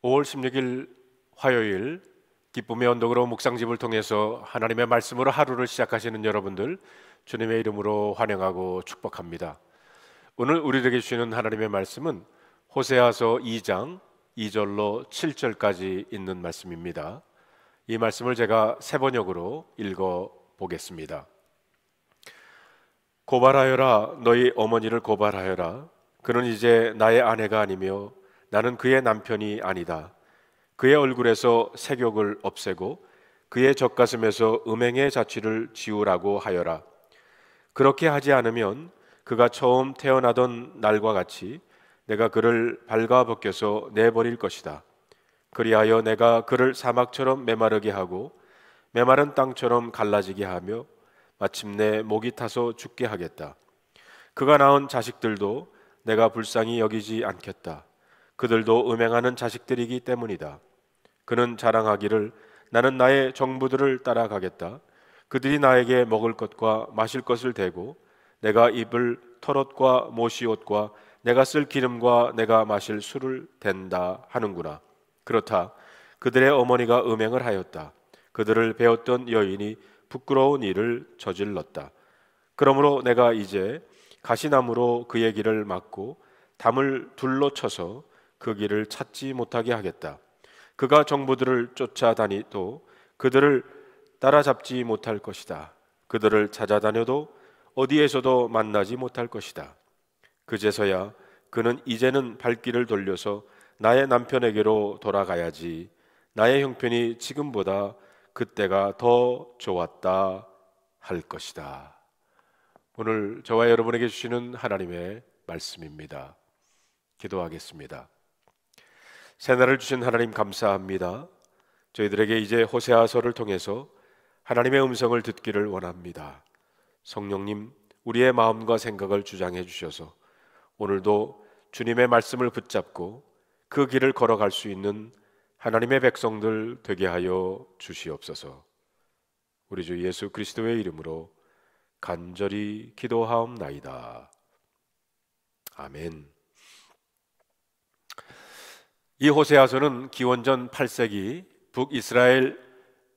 5월 16일 화요일 기쁨의 언덕으로 묵상집을 통해서 하나님의 말씀으로 하루를 시작하시는 여러분들 주님의 이름으로 환영하고 축복합니다. 오늘 우리에게 주시는 하나님의 말씀은 호세아서 2장 2절로 7절까지 있는 말씀입니다. 이 말씀을 제가 세 번역으로 읽어 보겠습니다. 고발하여라, 너희 어머니를 고발하여라. 그는 이제 나의 아내가 아니며 나는 그의 남편이 아니다. 그의 얼굴에서 색욕을 없애고 그의 젖가슴에서 음행의 자취를 지우라고 하여라. 그렇게 하지 않으면 그가 처음 태어나던 날과 같이 내가 그를 발가벗겨서 내버릴 것이다. 그리하여 내가 그를 사막처럼 메마르게 하고 메마른 땅처럼 갈라지게 하며 마침내 목이 타서 죽게 하겠다. 그가 낳은 자식들도 내가 불쌍히 여기지 않겠다. 그들도 음행하는 자식들이기 때문이다. 그는 자랑하기를 나는 나의 정부들을 따라가겠다. 그들이 나에게 먹을 것과 마실 것을 대고 내가 입을 털옷과 모시옷과 내가 쓸 기름과 내가 마실 술을 댄다 하는구나. 그렇다. 그들의 어머니가 음행을 하였다. 그들을 배웠던 여인이 부끄러운 일을 저질렀다. 그러므로 내가 이제 가시나무로 그의 길을 막고 담을 둘러 쳐서 그 길을 찾지 못하게 하겠다. 그가 정부들을 쫓아다니도 그들을 따라잡지 못할 것이다. 그들을 찾아다녀도 어디에서도 만나지 못할 것이다. 그제서야 그는 이제는 발길을 돌려서 나의 남편에게로 돌아가야지. 나의 형편이 지금보다 그때가 더 좋았다 할 것이다. 오늘 저와 여러분에게 주시는 하나님의 말씀입니다. 기도하겠습니다. 새날을 주신 하나님 감사합니다. 저희들에게 이제 호세아서를 통해서 하나님의 음성을 듣기를 원합니다. 성령님, 우리의 마음과 생각을 주장해 주셔서 오늘도 주님의 말씀을 붙잡고 그 길을 걸어갈 수 있는 하나님의 백성들 되게 하여 주시옵소서. 우리 주 예수 그리스도의 이름으로 간절히 기도하옵나이다. 아멘. 이 호세아서는 기원전 8세기 북이스라엘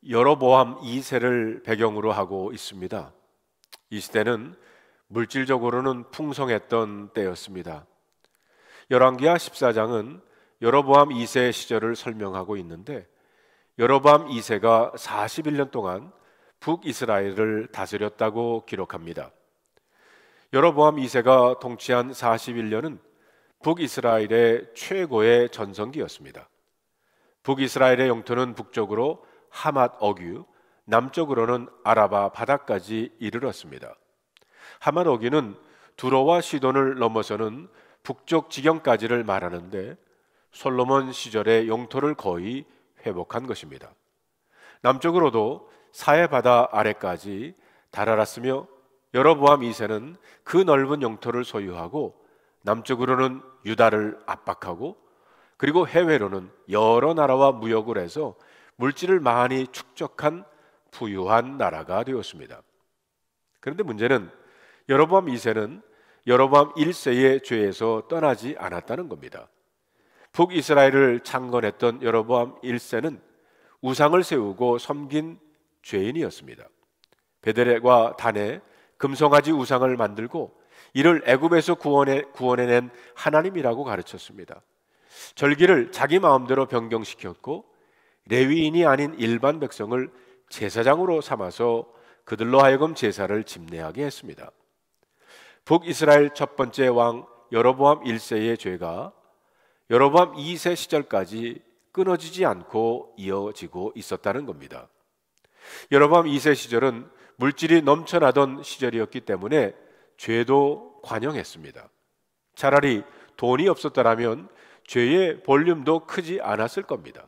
여로보암 2세를 배경으로 하고 있습니다. 이 시대는 물질적으로는 풍성했던 때였습니다. 열왕기하 14장은 여로보암 2세 시절을 설명하고 있는데 여로보암 2세가 41년 동안 북이스라엘을 다스렸다고 기록합니다. 여로보암 2세가 통치한 41년은 북이스라엘의 최고의 전성기였습니다. 북이스라엘의 영토는 북쪽으로 하맛 어귀, 남쪽으로는 아라바 바다까지 이르렀습니다. 하맛 어귀는 두로와 시돈을 넘어서는 북쪽 지경까지를 말하는데 솔로몬 시절의 영토를 거의 회복한 것입니다. 남쪽으로도 사해 바다 아래까지 달아났으며 여로보암 2세는 그 넓은 영토를 소유하고 남쪽으로는 유다를 압박하고 그리고 해외로는 여러 나라와 무역을 해서 물질을 많이 축적한 부유한 나라가 되었습니다. 그런데 문제는 여로보암 2세는 여로보암 1세의 죄에서 떠나지 않았다는 겁니다. 북이스라엘을 창건했던 여로보암 1세는 우상을 세우고 섬긴 죄인이었습니다. 베델과 단에 금송아지 우상을 만들고 이를 애굽에서 구원해낸 하나님이라고 가르쳤습니다. 절기를 자기 마음대로 변경시켰고 레위인이 아닌 일반 백성을 제사장으로 삼아서 그들로 하여금 제사를 집례하게 했습니다. 북이스라엘 첫 번째 왕 여로보암 1세의 죄가 여로보암 2세 시절까지 끊어지지 않고 이어지고 있었다는 겁니다. 여로보암 2세 시절은 물질이 넘쳐나던 시절이었기 때문에 죄도 관영했습니다. 차라리 돈이 없었더라면 죄의 볼륨도 크지 않았을 겁니다.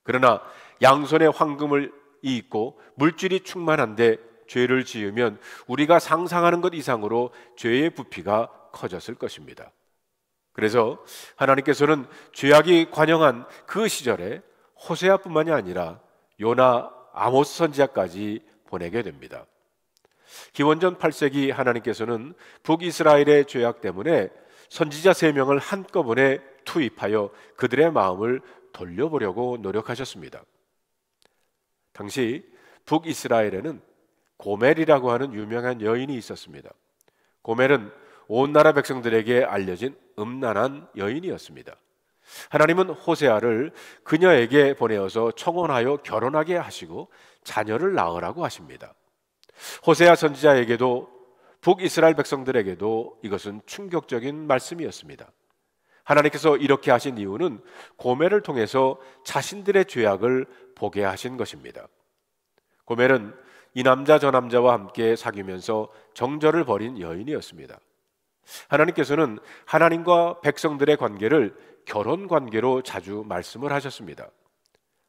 그러나 양손에 황금을 있고 물질이 충만한데 죄를 지으면 우리가 상상하는 것 이상으로 죄의 부피가 커졌을 것입니다. 그래서 하나님께서는 죄악이 관영한 그 시절에 호세아뿐만이 아니라 요나, 아모스 선지자까지 보내게 됩니다. 기원전 8세기 하나님께서는 북이스라엘의 죄악 때문에 선지자 3명을 한꺼번에 투입하여 그들의 마음을 돌려보려고 노력하셨습니다. 당시 북이스라엘에는 고멜이라고 하는 유명한 여인이 있었습니다. 고멜은 온 나라 백성들에게 알려진 음란한 여인이었습니다. 하나님은 호세아를 그녀에게 보내어서 청혼하여 결혼하게 하시고 자녀를 낳으라고 하십니다. 호세아 선지자에게도 북이스라엘 백성들에게도 이것은 충격적인 말씀이었습니다. 하나님께서 이렇게 하신 이유는 고멜을 통해서 자신들의 죄악을 보게 하신 것입니다. 고멜은 이 남자 저 남자와 함께 사귀면서 정절을 벌인 여인이었습니다. 하나님께서는 하나님과 백성들의 관계를 결혼 관계로 자주 말씀을 하셨습니다.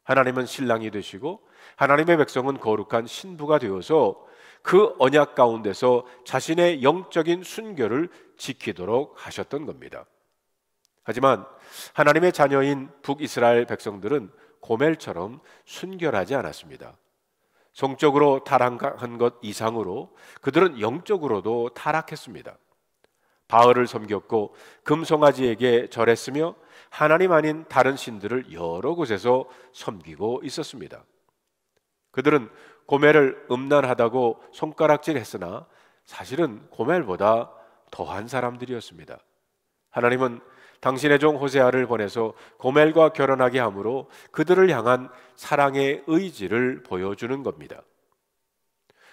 하나님은 신랑이 되시고 하나님의 백성은 거룩한 신부가 되어서 그 언약 가운데서 자신의 영적인 순결을 지키도록 하셨던 겁니다. 하지만 하나님의 자녀인 북이스라엘 백성들은 고멜처럼 순결하지 않았습니다. 성적으로 타락한 것 이상으로 그들은 영적으로도 타락했습니다. 바알을 섬겼고 금송아지에게 절했으며 하나님 아닌 다른 신들을 여러 곳에서 섬기고 있었습니다. 그들은 고멜을 음란하다고 손가락질했으나 사실은 고멜보다 더한 사람들이었습니다. 하나님은 당신의 종 호세아를 보내서 고멜과 결혼하게 함으로 그들을 향한 사랑의 의지를 보여주는 겁니다.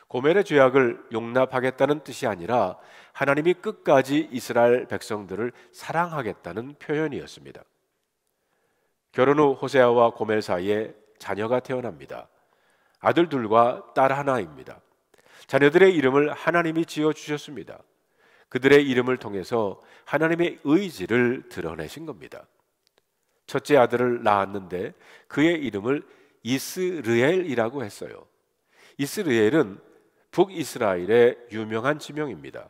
고멜의 죄악을 용납하겠다는 뜻이 아니라 하나님이 끝까지 이스라엘 백성들을 사랑하겠다는 표현이었습니다. 결혼 후 호세아와 고멜 사이에 자녀가 태어납니다. 아들 둘과 딸 하나입니다. 자녀들의 이름을 하나님이 지어주셨습니다. 그들의 이름을 통해서 하나님의 의지를 드러내신 겁니다. 첫째 아들을 낳았는데 그의 이름을 이스르엘이라고 했어요. 이스르엘은 북이스라엘의 유명한 지명입니다.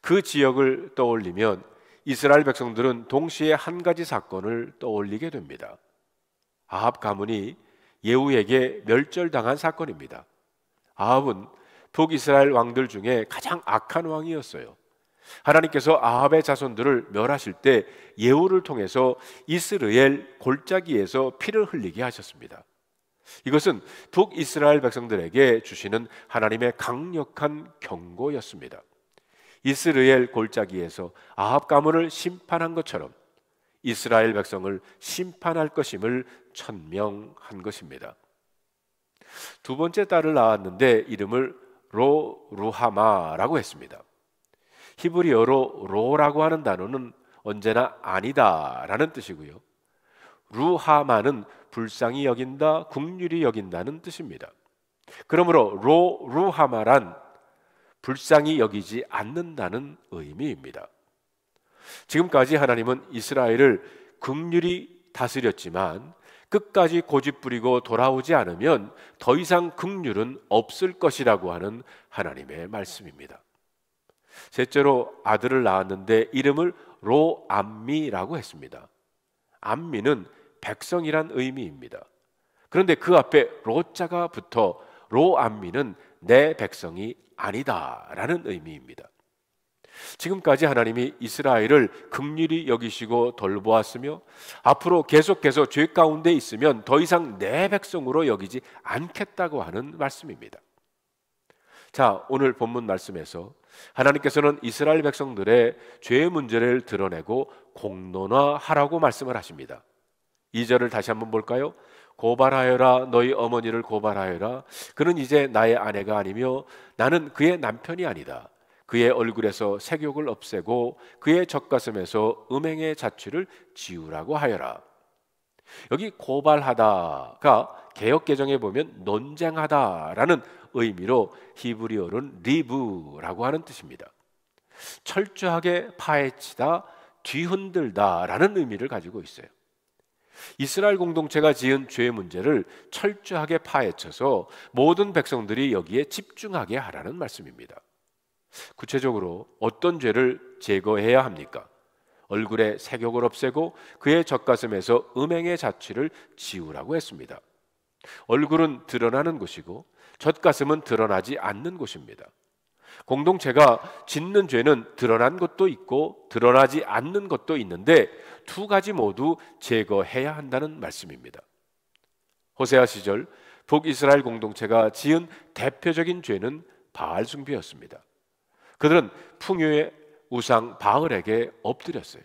그 지역을 떠올리면 이스라엘 백성들은 동시에 한 가지 사건을 떠올리게 됩니다. 아합 가문이 예후에게 멸절당한 사건입니다. 아합은 북이스라엘 왕들 중에 가장 악한 왕이었어요. 하나님께서 아합의 자손들을 멸하실 때 예후를 통해서 이스라엘 골짜기에서 피를 흘리게 하셨습니다. 이것은 북이스라엘 백성들에게 주시는 하나님의 강력한 경고였습니다. 이스라엘 골짜기에서 아합 가문을 심판한 것처럼 이스라엘 백성을 심판할 것임을 천명한 것입니다. 두 번째 딸을 낳았는데 이름을 루하마라고 했습니다. 히브리어로 로라고 하는 단어는 언제나 아니다라는 뜻이고요. 루하마는 불쌍히 여긴다, 긍휼히 여긴다는 뜻입니다. 그러므로 루하마란 불쌍히 여기지 않는다는 의미입니다. 지금까지 하나님은 이스라엘을 긍휼히 다스렸지만 끝까지 고집부리고 돌아오지 않으면 더 이상 긍휼은 없을 것이라고 하는 하나님의 말씀입니다. 셋째로 아들을 낳았는데 이름을 로암미라고 했습니다. 암미는 백성이란 의미입니다. 그런데 그 앞에 로자가 붙어 로암미는 내 백성이 아니다라는 의미입니다. 지금까지 하나님이 이스라엘을 긍휼히 여기시고 돌보았으며 앞으로 계속해서 죄 가운데 있으면 더 이상 내 백성으로 여기지 않겠다고 하는 말씀입니다. 자, 오늘 본문 말씀에서 하나님께서는 이스라엘 백성들의 죄의 문제를 드러내고 공론화하라고 말씀을 하십니다. 2절을 다시 한번 볼까요? 고발하여라, 너희 어머니를 고발하여라. 그는 이제 나의 아내가 아니며 나는 그의 남편이 아니다. 그의 얼굴에서 색욕을 없애고 그의 젖가슴에서 음행의 자취를 지우라고 하여라. 여기 고발하다가 개역개정에 보면 논쟁하다라는 의미로 히브리어로는 리브라고 하는 뜻입니다. 철저하게 파헤치다, 뒤흔들다라는 의미를 가지고 있어요. 이스라엘 공동체가 지은 죄의 문제를 철저하게 파헤쳐서 모든 백성들이 여기에 집중하게 하라는 말씀입니다. 구체적으로 어떤 죄를 제거해야 합니까? 얼굴에 색욕을 없애고 그의 젖가슴에서 음행의 자취를 지우라고 했습니다. 얼굴은 드러나는 곳이고 젖가슴은 드러나지 않는 곳입니다. 공동체가 짓는 죄는 드러난 것도 있고 드러나지 않는 것도 있는데 두 가지 모두 제거해야 한다는 말씀입니다. 호세아 시절 북이스라엘 공동체가 지은 대표적인 죄는 바알 숭배였습니다. 그들은 풍요의 우상 바알에게 엎드렸어요.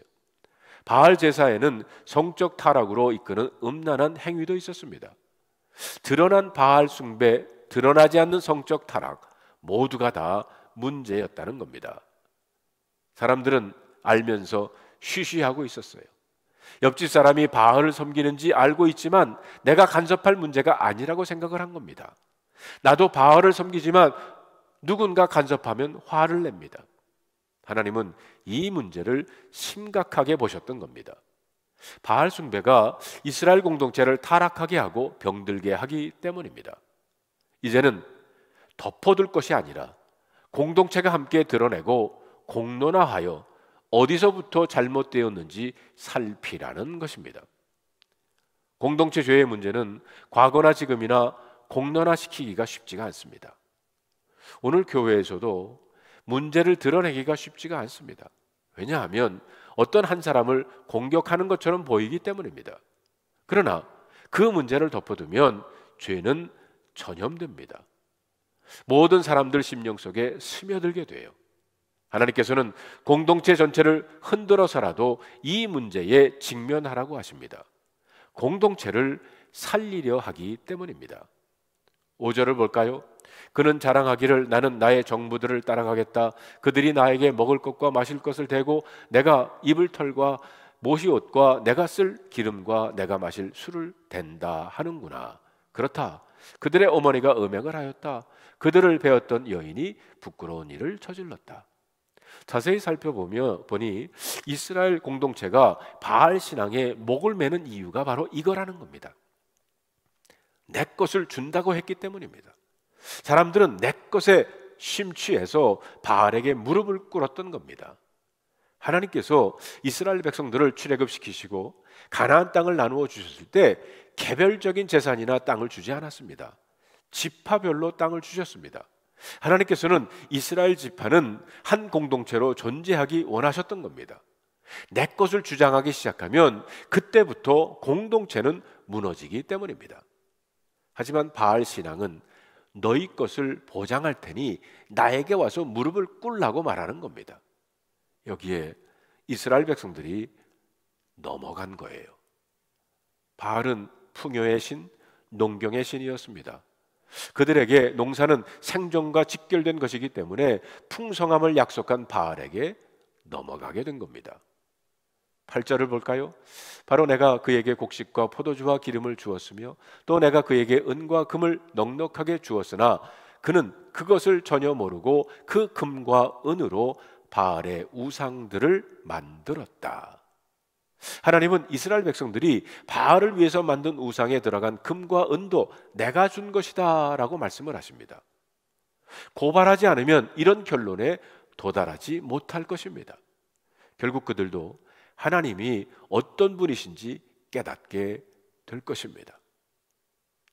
바알 제사에는 성적 타락으로 이끄는 음란한 행위도 있었습니다. 드러난 바알 숭배, 드러나지 않는 성적 타락 모두가 다 문제였다는 겁니다. 사람들은 알면서 쉬쉬하고 있었어요. 옆집 사람이 바알을 섬기는지 알고 있지만 내가 간섭할 문제가 아니라고 생각을 한 겁니다. 나도 바알을 섬기지만 누군가 간섭하면 화를 냅니다. 하나님은 이 문제를 심각하게 보셨던 겁니다. 바알 숭배가 이스라엘 공동체를 타락하게 하고 병들게 하기 때문입니다. 이제는 덮어둘 것이 아니라 공동체가 함께 드러내고 공론화하여 어디서부터 잘못되었는지 살피라는 것입니다. 공동체 죄의 문제는 과거나 지금이나 공론화시키기가 쉽지가 않습니다. 오늘 교회에서도 문제를 드러내기가 쉽지가 않습니다. 왜냐하면 어떤 한 사람을 공격하는 것처럼 보이기 때문입니다. 그러나 그 문제를 덮어두면 죄는 전염됩니다. 모든 사람들 심령 속에 스며들게 돼요. 하나님께서는 공동체 전체를 흔들어서라도 이 문제에 직면하라고 하십니다. 공동체를 살리려 하기 때문입니다. 5절을 볼까요? 그는 자랑하기를 나는 나의 정부들을 따라가겠다. 그들이 나에게 먹을 것과 마실 것을 대고 내가 입을 털과 모시옷과 내가 쓸 기름과 내가 마실 술을 댄다 하는구나. 그렇다. 그들의 어머니가 음행을 하였다. 그들을 배웠던 여인이 부끄러운 일을 저질렀다. 자세히 살펴보니 이스라엘 공동체가 바알 신앙에 목을 매는 이유가 바로 이거라는 겁니다. 내 것을 준다고 했기 때문입니다. 사람들은 내 것에 심취해서 바알에게 무릎을 꿇었던 겁니다. 하나님께서 이스라엘 백성들을 출애굽시키시고 가나안 땅을 나누어 주셨을 때 개별적인 재산이나 땅을 주지 않았습니다. 지파별로 땅을 주셨습니다. 하나님께서는 이스라엘 지파는 한 공동체로 존재하기 원하셨던 겁니다. 내 것을 주장하기 시작하면 그때부터 공동체는 무너지기 때문입니다. 하지만 바알 신앙은 너희 것을 보장할 테니 나에게 와서 무릎을 꿇라고 말하는 겁니다. 여기에 이스라엘 백성들이 넘어간 거예요. 바알은 풍요의 신, 농경의 신이었습니다. 그들에게 농사는 생존과 직결된 것이기 때문에 풍성함을 약속한 바알에게 넘어가게 된 겁니다. 8절을 볼까요? 바로 내가 그에게 곡식과 포도주와 기름을 주었으며 또 내가 그에게 은과 금을 넉넉하게 주었으나 그는 그것을 전혀 모르고 그 금과 은으로 바알의 우상들을 만들었다. 하나님은 이스라엘 백성들이 바알을 위해서 만든 우상에 들어간 금과 은도 내가 준 것이다 라고 말씀을 하십니다. 고발하지 않으면 이런 결론에 도달하지 못할 것입니다. 결국 그들도 하나님이 어떤 분이신지 깨닫게 될 것입니다.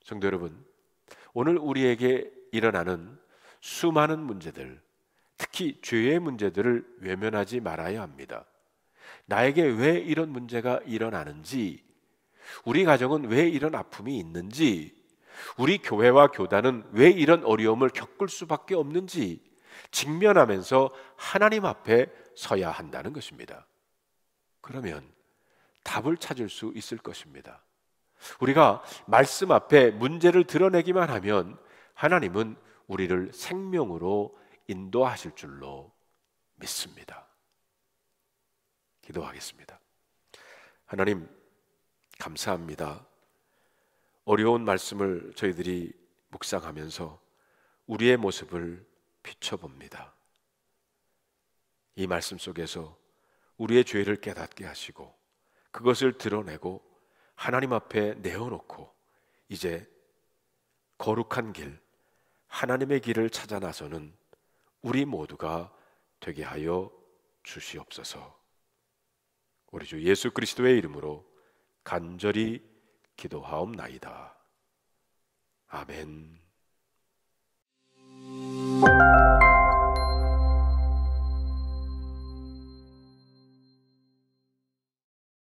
성도 여러분, 오늘 우리에게 일어나는 수많은 문제들, 특히 죄의 문제들을 외면하지 말아야 합니다. 나에게 왜 이런 문제가 일어나는지, 우리 가정은 왜 이런 아픔이 있는지, 우리 교회와 교단은 왜 이런 어려움을 겪을 수밖에 없는지 직면하면서 하나님 앞에 서야 한다는 것입니다. 그러면 답을 찾을 수 있을 것입니다. 우리가 말씀 앞에 문제를 드러내기만 하면 하나님은 우리를 생명으로 인도하실 줄로 믿습니다. 기도하겠습니다. 하나님, 감사합니다. 어려운 말씀을 저희들이 묵상하면서 우리의 모습을 비춰봅니다. 이 말씀 속에서 우리의 죄를 깨닫게 하시고 그것을 드러내고 하나님 앞에 내어놓고 이제 거룩한 길, 하나님의 길을 찾아 나서는 우리 모두가 되게 하여 주시옵소서. 우리 주 예수 그리스도의 이름으로 간절히 기도하옵나이다. 아멘.